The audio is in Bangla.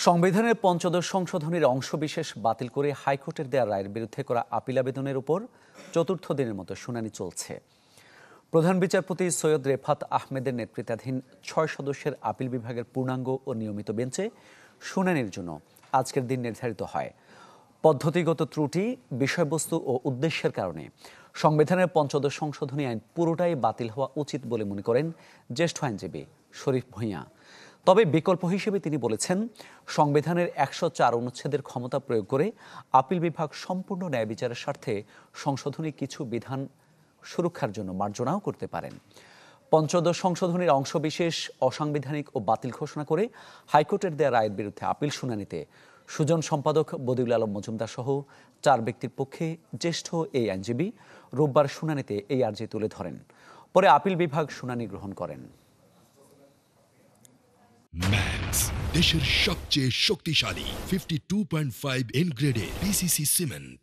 সংবিধানের পঞ্চদশ সংশোধনীর অংশবিশেষ বাতিল করে হাইকোর্টের দেয়া রায়ের বিরুদ্ধে করা আপিল আবেদনের উপর চতুর্থ দিনের মতো শুনানি চলছে। প্রধান বিচারপতি সৈয়দ রেফাত আহমেদের নেতৃত্বাধীন ৬ সদস্যের আপিল বিভাগের পূর্ণাঙ্গ ও নিয়মিত বেঞ্চে শুনানির জন্য আজকের দিন নির্ধারিত হয়। পদ্ধতিগত ত্রুটি, বিষয়বস্তু ও উদ্দেশ্যের কারণে সংবিধানের পঞ্চদশ সংশোধনী আইন পুরোটাই বাতিল হওয়া উচিত বলে মনে করেন জ্যেষ্ঠ আইনজীবী শরীফ ভূঁইয়া। তবে বিকল্প হিসেবে তিনি বলেছেন, সংবিধানের ১০৪ অনুচ্ছেদের ক্ষমতা প্রয়োগ করে আপিল বিভাগ সম্পূর্ণ ন্যায় বিচারের স্বার্থে সংশোধনী কিছু বিধান সুরক্ষার জন্য মার্জনাও করতে পারেন। পঞ্চদশ সংশোধনীর অংশবিশেষ অসাংবিধানিক ও বাতিল ঘোষণা করে হাইকোর্টের দেয়া রায়ের বিরুদ্ধে আপিল শুনানিতে সুজন সম্পাদক বদিউল আলম মজুমদার সহ ৪ ব্যক্তির পক্ষে জ্যেষ্ঠ এই আইনজীবী রোববার শুনানিতে এই আর্জি তুলে ধরেন। পরে আপিল বিভাগ শুনানি গ্রহণ করেন। ম্যাক্স, দেশের সবচেয়ে শক্তিশালী 52.5 এন গ্রেডের পিসিসি সিমেন্ট।